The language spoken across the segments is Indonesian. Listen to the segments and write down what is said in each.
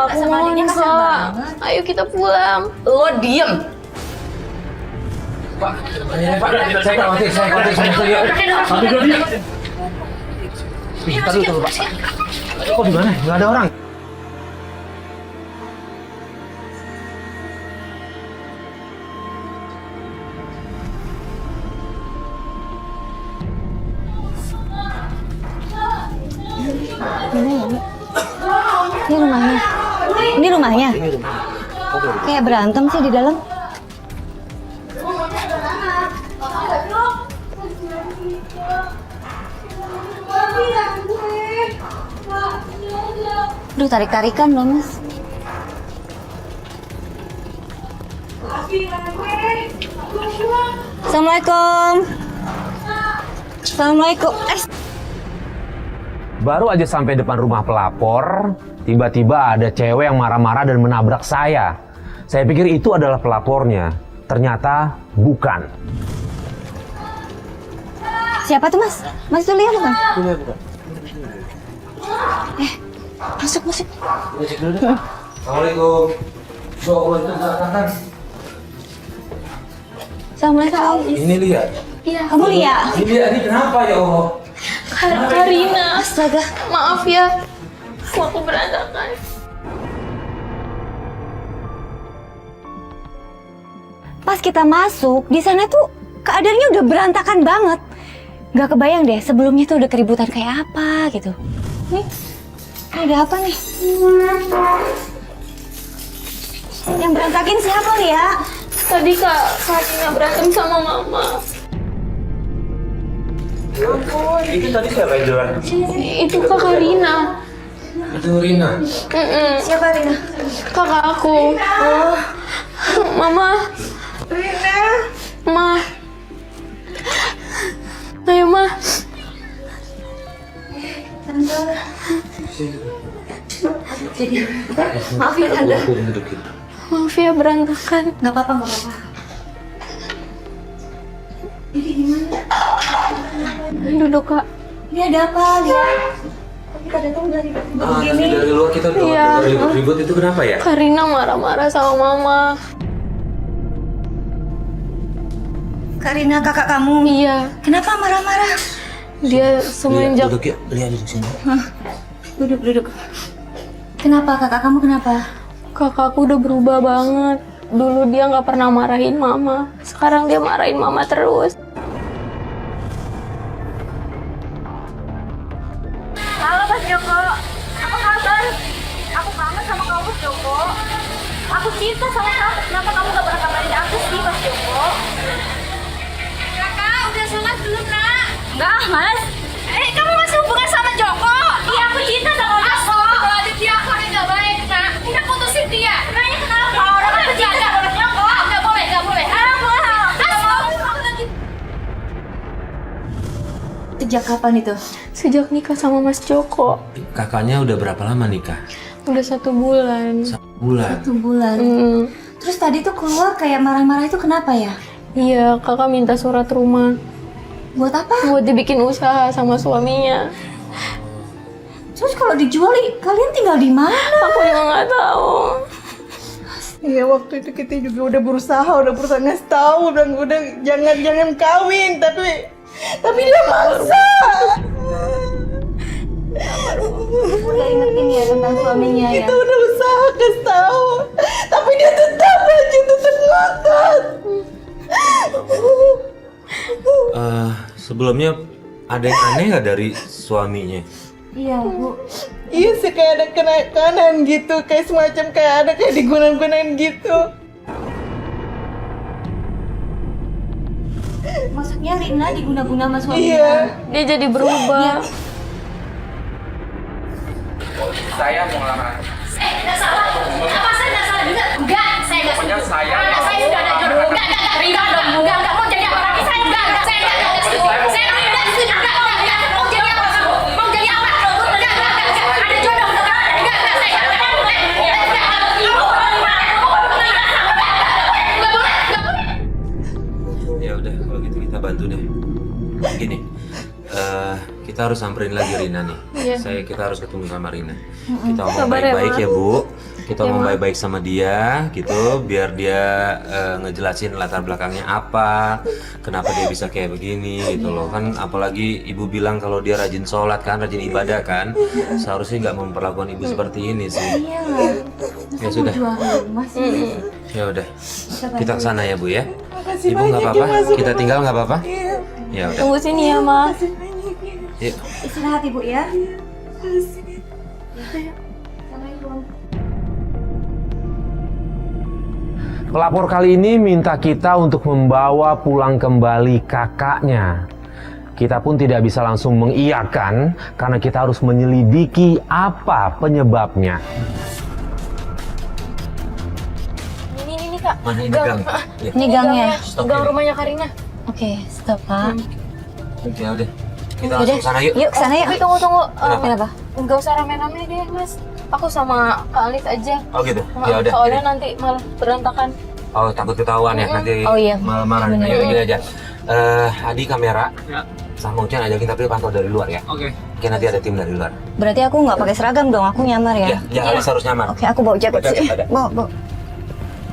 Kak, aku mohon Kak. Ayo kita pulang. Lo diem. Pak, saya khawatir sama saya. Tapi dulu dia. Tadi dulu, Pak. Kok di mana? Nggak ada orang. Ini rumahnya. Ini rumahnya. Kayak berantem sih di dalam. Aduh, tarik-tarikan loh, Mas. Assalamualaikum. Assalamualaikum. Baru aja sampai depan rumah pelapor, tiba-tiba ada cewek yang marah-marah dan menabrak saya. Saya pikir itu adalah pelapornya. Ternyata bukan. Siapa tuh, Mas? Mas itu lihat bukan? Masuk. Assalamualaikum. Assalamualaikum. Ini lihat. Iya. Kamu lihat? Ini lihat, ini kenapa ya Allah? Karina. Astaga. Maaf ya. Aku berantakan. Pas kita masuk, di sana tuh keadaannya udah berantakan banget. Gak kebayang deh sebelumnya tuh udah keributan kayak apa gitu. Nih, ada apa nih? Yang berantakin siapa ya? Tadi Kak Karina berantem sama Mama. Itu tadi siapa yang jualan? Itu Kak Karina. Itu Rina. Siapa Rina? Kakak aku. Oh. Mama. Rina. Ma. Ayo, Ma. Tante. Jadi, maaf ya Tante. Maaf ya berantakan. Gak apa-apa. Jadi gimana? Duduk Kak. Ini ada apa, Lia? Kita datang dari begini. Dari luar kita udah Iya. ribut itu kenapa ya? Karina marah-marah sama Mama. Karina kakak kamu. Iya. Kenapa marah-marah? Dia semenjak Duduk ya, lihat di sini. Duduk. Kenapa kakak kamu kenapa? kakakku udah berubah banget. Dulu dia nggak pernah marahin Mama. Sekarang dia marahin Mama terus. Halo Mas Joko, apa kabar? Aku kangen sama kamu Mas Joko. Aku cinta sama kamu. Kenapa kamu gak pernah kabarin aku sih Mas Joko? Kakak, udah sholat belum nak? Enggak Mas. Kamu masih hubungan sama Joko? Iya, aku cinta sama Joko. Kalau dia aku yang gak baik nak. Kita putusin dia. Nanya kenapa? Orang aku jaga. Joko, gak boleh. Sejak kapan itu? Sejak nikah sama Mas Joko. Kakaknya udah berapa lama nikah? Udah 1 bulan. 1 bulan. 1 bulan. Terus tadi tuh keluar kayak marah-marah itu kenapa ya? Iya, kakak minta surat rumah. Buat apa? Buat dibikin usaha sama suaminya. Terus kalau dijual, kalian tinggal di mana? Aku juga nggak tahu. Iya, waktu itu kita juga udah berusaha ngasih tahu, udah jangan kawin, tapi dia maksa. Udah ingetin ya tentang suaminya ya? Kita udah usaha kasih tahu, tapi dia tetap ngotot. Sebelumnya ada yang aneh nggak dari suaminya? Iya Bu. Iya sih, kayak ada kenakanan gitu, kayak semacam kayak digunain gitu. Maksudnya Rina diguna-guna sama suaminya? Iya. Dia jadi berubah. Saya mau ngelamar. Nggak salah. Apa saya nggak salah juga? Enggak, saya nggak setuju. Saya Sudah ada jodoh. Enggak, Rina dong. Enggak, mau jadi apa lagi? Saya enggak setuju. Saya enggak setuju. Enggak. Mau jadi apa kamu? Mau jadi apa? Enggak. Ada jodoh. Enggak, saya enggak boleh. Ya udah, kalau gitu kita bantu deh. Gini, kita kita harus samperin lagi Rina nih. Kita harus ketemu sama Rina. Kita ngomong Sabar ya, baik-baik Mas. ya Bu. Kita ngomong baik-baik sama dia gitu, biar dia ngejelasin latar belakangnya apa, kenapa dia bisa kayak begini gitu loh. Kan apalagi ibu bilang kalau dia rajin sholat kan, rajin ibadah kan. Seharusnya nggak memperlakukan ibu seperti ini sih. Ya sudah. Ya udah. Kita ke sana ya Bu ya. Makasih Ibu nggak banyak apa-apa. ya, Mas. Kita tinggal nggak apa-apa. Iya. Ya udah. Tunggu sini ya, Mas. Yuk. Istirahat Ibu ya. Pelapor kali ini minta kita untuk membawa pulang kembali kakaknya. Kita pun tidak bisa langsung mengiyakan karena kita harus menyelidiki apa penyebabnya. Ini Kak. Mana ini gang? Ya. Ini gangnya. Stop Gang ini. rumahnya Karina. Oke, stop Pak. Ya udah. Kita langsung ke sana yuk. Yuk sana yuk. Tapi tunggu. Kenapa? Enggak usah rame-rame deh, Mas. Aku sama Kak Alit aja. Oh gitu. Ya udah. Soalnya nanti malah berantakan. Oh takut ketahuan ya nanti. Oh, iya. Marah-marah. Bener. Ayo gini aja. Adi kamera. Sama Ucian ajakin tapi pantau dari luar ya. Oke. Oke nanti ada tim dari luar. Berarti aku nggak pakai seragam dong, aku nyamar ya. Ya Alis harus nyaman. Oke, aku bawa jaket Bawa jaket, sih. ada. Bawa.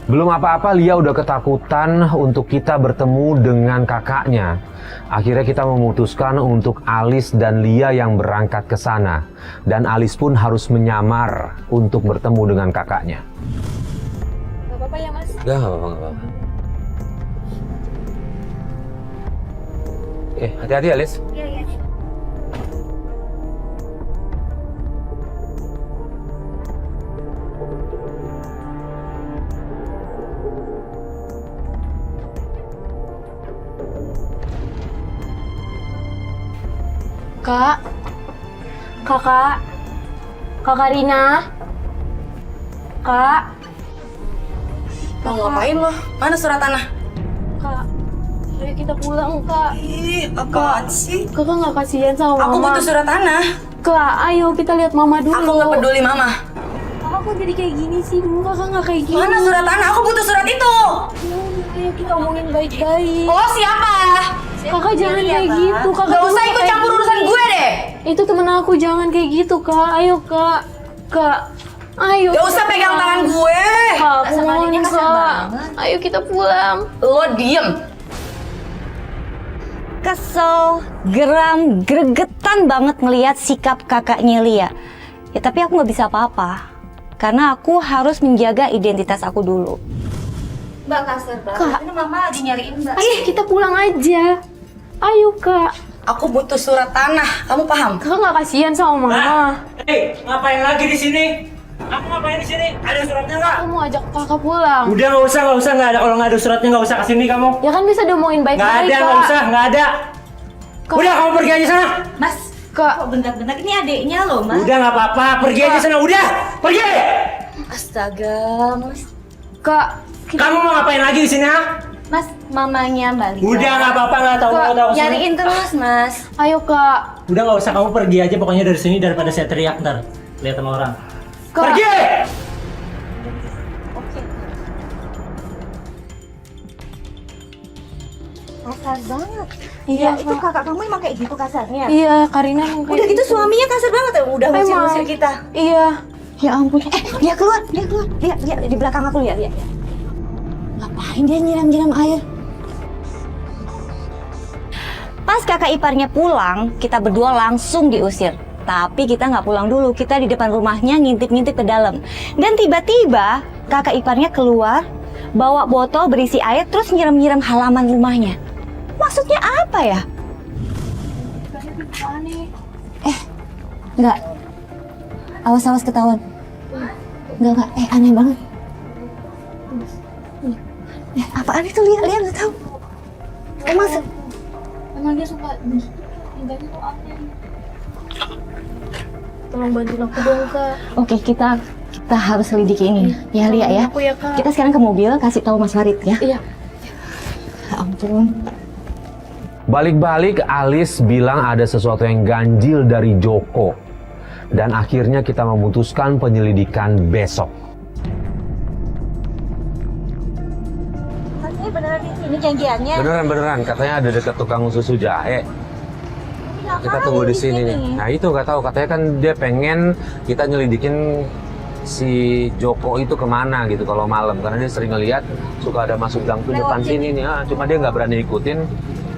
Belum apa-apa Lia udah ketakutan untuk kita bertemu dengan kakaknya. Akhirnya kita memutuskan untuk Alis dan Lia yang berangkat ke sana. Dan Alis pun harus menyamar untuk bertemu dengan kakaknya. Gak apa-apa ya, Mas? Gak apa-apa. Hati-hati Alis. Iya. Kak. Kakak. Kakak Rina. Kak. Mau ngapain lo? Mana surat tanah? Kak. Ayo kita pulang, Kak. Ih, apaan sih? Kakak nggak kasihan sama Aku Mama. butuh surat tanah. Kak, ayo kita lihat Mama dulu. Aku nggak peduli mama. Kakak kok jadi kayak gini sih? Dulu kakak nggak kayak gini. Mana surat tanah? Aku butuh surat itu. Ayo kita omongin baik-baik. Oh siapa? Kakak jangan kayak gitu. Kakak Gak dulu usah ikut kayak campur gitu. urusan gue deh. Itu temen aku, jangan kayak gitu, Kak. Ayo, Kak. Kak. Ayo. Gak usah pegang tangan gue. Kak, aku Sama mohon, adiknya kasar Kak. banget. Ayo kita pulang. Lo diem. Kesel, geram, gregetan banget ngelihat sikap kakaknya Lia. Ya tapi aku nggak bisa apa-apa. Karena aku harus menjaga identitas aku dulu. Mbak kasar banget. Kak. Ini mama lagi nyariin Mbak. Ayo kita pulang aja. Ayo, Kak. Aku butuh surat tanah. Kamu paham? Kakak nggak kasihan sama Mama. Hei, ngapain lagi di sini? Aku ngapain di sini? Ada suratnya nggak? Aku mau ajak Kakak pulang. Udah nggak usah nggak ada. Kalau nggak ada suratnya nggak usah kesini kamu. Ya kan bisa diomongin Nggak baik-baik, ada, Kak. nggak ada. Kak. Udah kamu pergi aja sana. Mas, Kak. kok bentar-bentar ini adiknya loh, Mas. Udah nggak apa-apa, pergi aja sana. Udah, pergi. Astaga, Mas. Kak. Kamu mau ngapain lagi di sini? Ha? Mas, mamanya Mbak Lia. Udah nggak apa-apa, nggak tahu Kak, tahu. Nyariin terus, Mas. Ayo, Kak. Udah nggak usah, kamu pergi aja pokoknya dari sini daripada saya teriak ntar. Lihat sama orang. Kak. Pergi. Kasar banget. Iya, Itu Kak. kakak kamu emang kayak gitu kasarnya. Iya, Karina emang kayak Udah gitu suaminya kasar banget ya, udah Emang. ngusir-ngusir kita. Iya. Ya ampun. Dia keluar. Lihat di belakang aku lihat. Ngapain dia nyiram-nyiram air? Pas kakak iparnya pulang, kita berdua langsung diusir. Tapi kita nggak pulang dulu, kita di depan rumahnya ngintip-ngintip ke dalam. Dan tiba-tiba kakak iparnya keluar, bawa botol berisi air terus nyiram-nyiram halaman rumahnya. Maksudnya apa ya? Enggak. Awas-awas ketahuan. Enggak. Aneh banget. Apaan itu? Lihat nggak tahu. Emang dia suka enggaknya tuh aneh. Tolong bantuin aku dong, Kak. Oke, kita harus selidiki ini. Ya, Lia ya. Aku ya, Kak. Kita sekarang ke mobil, kasih tahu Mas Farid ya. Iya. Ya ampun. Balik-balik Alis bilang ada sesuatu yang ganjil dari Joko. Dan akhirnya kita memutuskan penyelidikan besok. Katanya beneran di sini janjiannya. Beneran, katanya ada dekat tukang susu jahe. Kita tunggu di sini nih. Nah itu nggak tahu, katanya kan dia pengen kita nyelidikin si Joko itu kemana gitu kalau malam, karena dia sering ngeliat suka ada masuk gang tuh depan sini nih. Cuma dia nggak berani ikutin,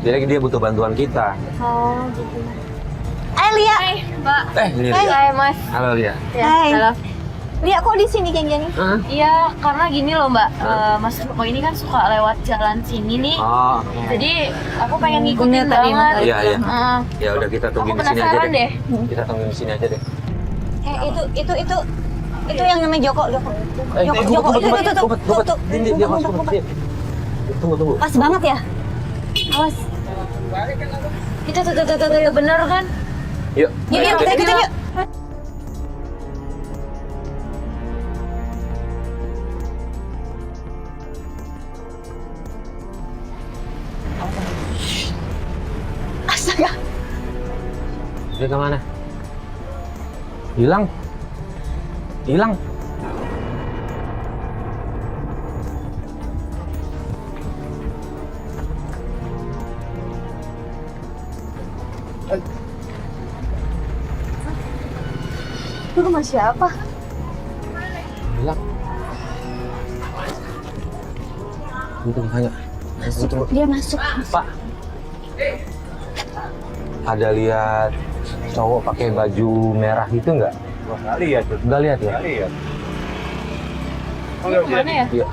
jadi dia butuh bantuan kita. Oh gitu. Lia. Mbak. Lia. Hai Mas. Halo Lia. Hai. Halo. Lia kok di sini geng-geng? Iya, karena gini loh Mbak, Mas Joko ini kan suka lewat jalan sini nih. Oh. Jadi aku pengen ngikutin banget. Iya iya. Heeh. Ya udah kita Aku tungguin di sini aja penasaran deh. deh. Kita tungguin di sini aja deh. Itu yang namanya Joko. Joko itu. Tunggu. Pas banget ya. Awas. Itu tuh bener kan? Yuk. Yuk, kita ikutin yuk. Astaga. Dia kemana? Hilang. Itu rumah siapa? Hilang. Tunggu, tanya. Dia masuk. Pak. Ada lihat cowok pakai baju merah itu nggak? Nggak lihat tuh. Nggak lihat ya? Nggak lihat. Mana ya? Iya.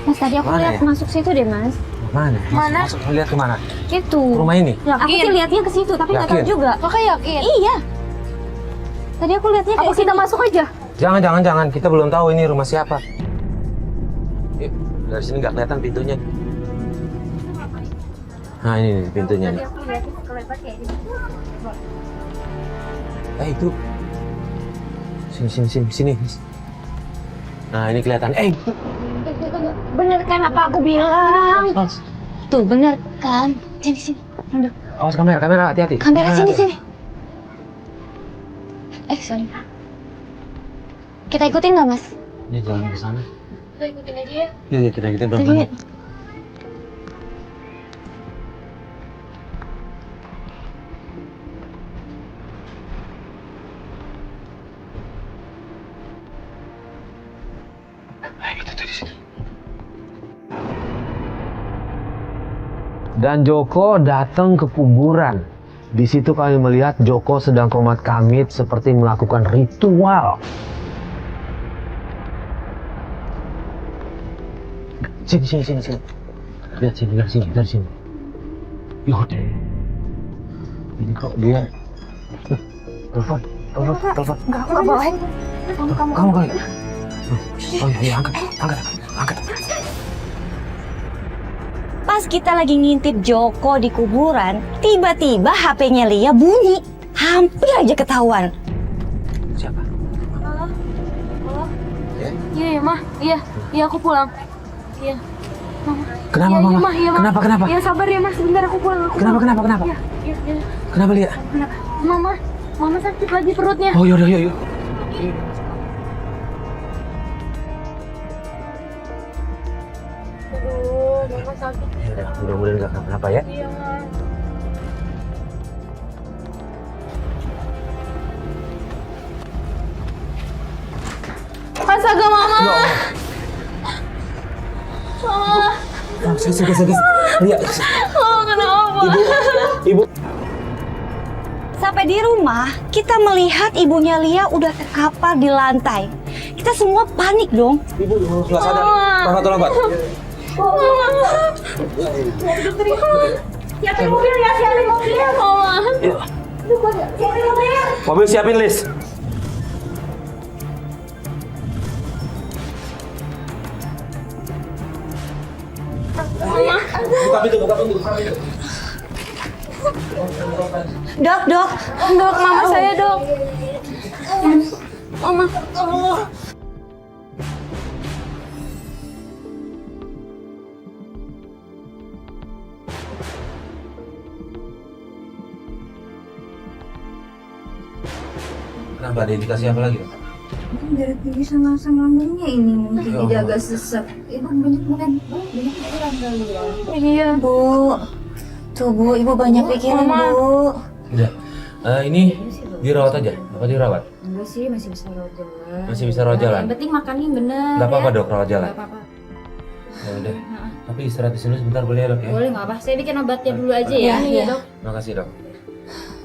Mas tadi aku Mana lihat ya? masuk situ deh Mas. Mana? Mana? Masuk lihat kemana? Itu. Rumah ini? Aku sih lihatnya ke situ tapi nggak tahu Yakin? juga. Kakak yakin? Iya. Tadi aku lihatnya kayak Apa kita sini. masuk aja? Jangan. Kita belum tahu ini rumah siapa. Yuk, dari sini nggak kelihatan pintunya. Nah ini nih, pintunya nih. Itu. Sini. Nah ini kelihatan. Bener kan apa aku bilang? Tuh bener kan? Sini. Aduh. Awas kamera, hati-hati. Kamera sini. Sorry. Kita ikutin nggak Mas? Ini jalan ke sana. Kita ikutin aja ya. Iya, kita ikutin pelan-pelan. Dan Joko datang ke kuburan. Di situ kami melihat Joko sedang komat kamit seperti melakukan ritual. Sini. Lihat sini, dari sini. Yuk. Ini kok dia. Telepon. Enggak boleh. Kamu kali. Oh iya, angkat. Pas kita lagi ngintip Joko di kuburan, tiba-tiba HP-nya Lia bunyi. Hampir aja ketahuan. Siapa? Iya, Mah. Iya, aku pulang. Iya. Kenapa, Mama? Iya, Mah. Kenapa? Ya sabar ya, Mas. Sebentar aku pulang. Kenapa? Iya. Kenapa, Lia? Mama sakit lagi perutnya. Oh, yuk. Aduh, Mama sakit. Ya udah, mudah-mudahan nggak kenapa-napa ya. Iya, Mah. Astaga, Mama. Sini. Lia. Oh, kenapa? Ibu. Sampai di rumah, kita melihat ibunya Lia udah terkapar di lantai. Kita semua panik dong. Ibu nggak sadar. Tolong, Pak. Siapin mobil ya, Mama. Mobil siapin list. Buka pintu. Dok. Dok, Mama saya, Dok. Mama. Kenapa ada indikasi apa lagi? Dari tinggi sama lambungnya ini mungkin tidak agak sesak. Ibu banyak kurang kali ya. Iya. Bu, Tuh Bu, Ibu banyak pikiran Bu. Udah. Ini dirawat aja. Apa dirawat? Enggak sih, masih bisa rawat jalan. Masih bisa rawat jalan? Yang penting makannya bener. Nggak apa-apa dok, rawat jalan. Gak apa-apa. Ya udah. Tapi istirahat di sini sebentar boleh ya dok ya? Boleh nggak apa? Saya bikin obatnya dulu aja ya. Iya dok. Makasih dok.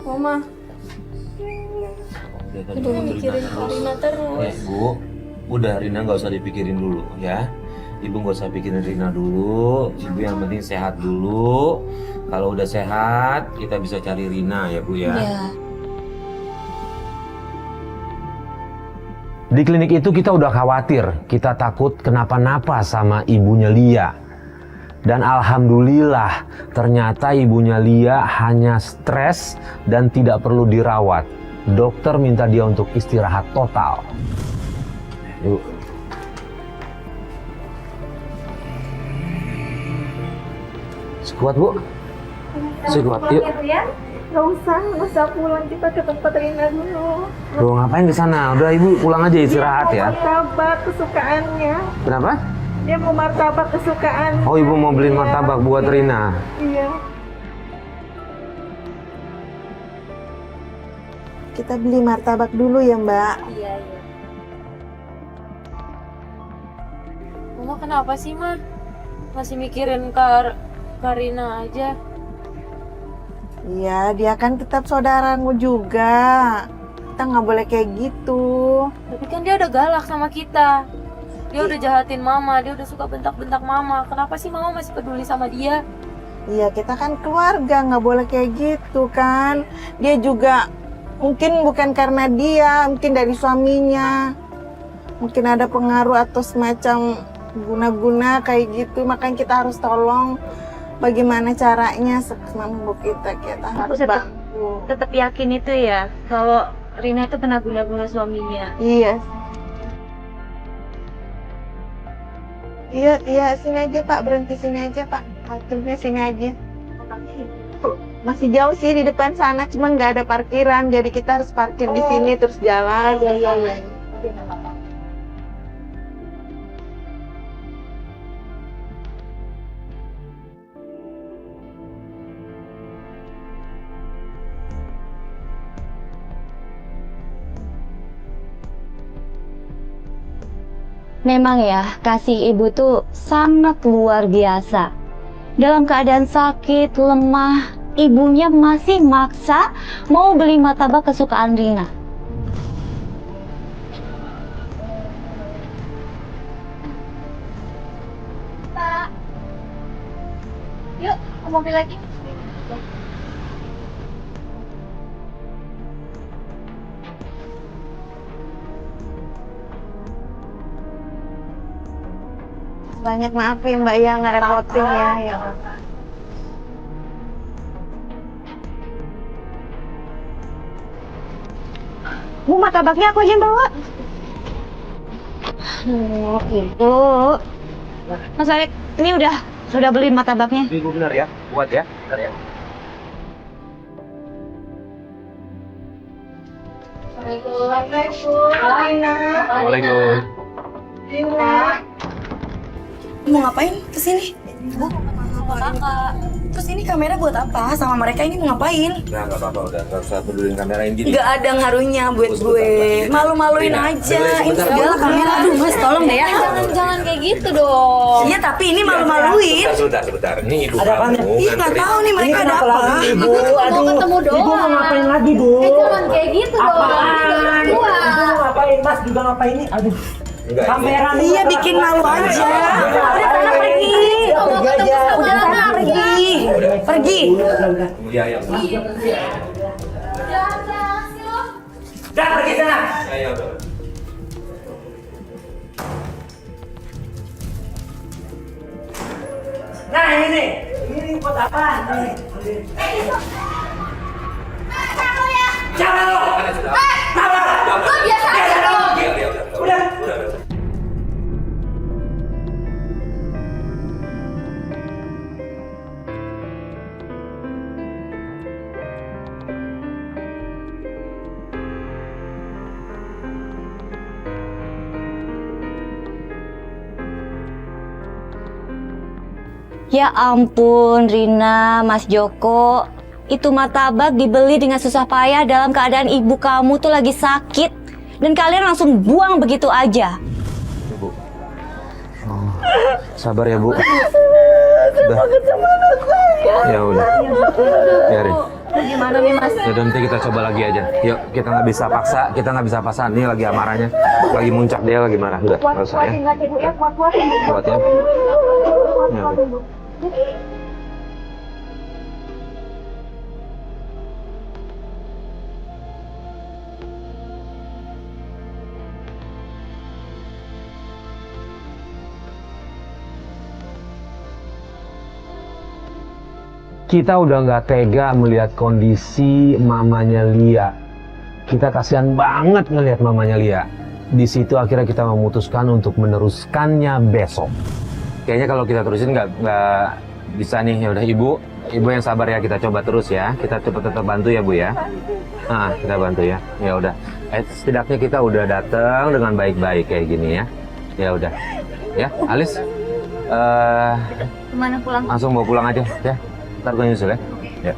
Mama, Dia tadi udah mikirin mikirin Karina terus. Bu, udah Rina nggak usah dipikirin dulu ya. Ibu nggak usah pikirin Rina dulu. Ibu yang penting sehat dulu. Kalau udah sehat, kita bisa cari Rina ya Bu ya. Iya. Di klinik itu kita udah khawatir, kita takut kenapa-napa sama ibunya Lia. Dan alhamdulillah ternyata ibunya Lia hanya stres dan tidak perlu dirawat. Dokter minta dia untuk istirahat total. Yuk. Sekuat Bu. Sekuat, yuk. Gak usah pulang, kita ke tempat Rina dulu. Loh ngapain ke sana? Udah Ibu pulang aja istirahat ya. Martabak kesukaannya. Kenapa? Dia mau martabak kesukaan. Oh Ibu mau beliin martabak buat Rina. Iya. Kita beli martabak dulu ya Mbak. Iya iya. Mama kenapa sih, Ma? Masih mikirin Karina aja. Iya, dia kan tetap saudaramu juga. Kita nggak boleh kayak gitu. Tapi kan dia udah galak sama kita. Dia udah jahatin Mama, dia udah suka bentak-bentak Mama. Kenapa sih Mama masih peduli sama dia? Iya, kita kan keluarga, nggak boleh kayak gitu kan. Dia juga mungkin bukan karena dia, mungkin dari suaminya. Mungkin ada pengaruh atau semacam guna-guna kayak gitu. Makanya kita harus tolong bagaimana caranya semampu kita harus bantu. Tetap yakin itu ya, kalau Rina itu kena guna-guna suaminya. Iya. Iya, sini aja Pak, berhenti sini aja Pak. Parkirnya sini aja. Masih jauh sih di depan sana, cuma nggak ada parkiran, jadi kita harus parkir di sini terus jalan. Iya. Memang ya, kasih ibu tuh sangat luar biasa. Dalam keadaan sakit, lemah, ibunya masih maksa mau beli martabak kesukaan Rina. Pak. Yuk, ke mobil lagi. Banyak maaf ya Mbak ya, ngerepotin ya. Bu, martabaknya aku aja yang bawa. Ibu. Mas Arif, ini sudah beli martabaknya. Ibu benar ya, kuat ya, benar ya. Waalaikumsalam. Mau ngapain kesini? Bu, Kakak. terus ini kamera buat apa? Sama mereka ini mau ngapain? Nah, nggak apa-apa, udah nggak usah pedulin kamerain gini. Nggak ada ngaruhnya buat gue. Malu-maluin aja. Ini segala kamera. Aduh mas, tolong deh ya. Jangan kayak gitu dong. Iya tapi ini malu-maluin. Sebentar. Ini ibu Ada apa? kamu. Ih nggak tahu nih mereka ada apa. Ibu, Mau ketemu doang. Ibu mau ngapain lagi, Bu? Jangan kayak gitu dong. Apaan? Ibu mau ngapain, Mas juga ngapain nih? Aduh. Enggak, Kamera nih. Iya bikin malu aja. Udah sana pergi. Udah sana pergi. Pergi. Iya, ya. Jangan sih lo. Dah pergi sana. Ayo, udah. Nah, ini nih. Ini buat apa? Nih. Kamu ya. Jangan lo. Lo biasa aja dong. Udah. Ya ampun, Rina, Mas Joko. Itu martabak dibeli dengan susah payah dalam keadaan ibu kamu tuh lagi sakit. Dan kalian langsung buang begitu aja. Bu. Oh, sabar ya, Bu. Udah. Ya udah. Biarin. Gimana nih, Mas? Ya nanti kita coba lagi aja. Yuk, kita nggak bisa paksa. Ini lagi amarahnya. Lagi muncak dia lagi marah. Udah, nggak usah ya. Kuat ya. Ya, udah. Kita udah nggak tega melihat kondisi mamanya Lia. Kita kasihan banget ngelihat mamanya Lia. Di situ akhirnya kita memutuskan untuk meneruskannya besok. Kayaknya kalau kita terusin nggak bisa nih. Ya udah ibu yang sabar ya, kita coba terus ya. Kita tetap bantu ya Bu ya. Nah, kita bantu ya. Ya udah. Setidaknya kita udah datang dengan baik-baik kayak gini ya. Ya udah. Ya, Alis. Kemana pulang? Langsung bawa pulang aja ya. Ntar gue nyusul ya. Ya.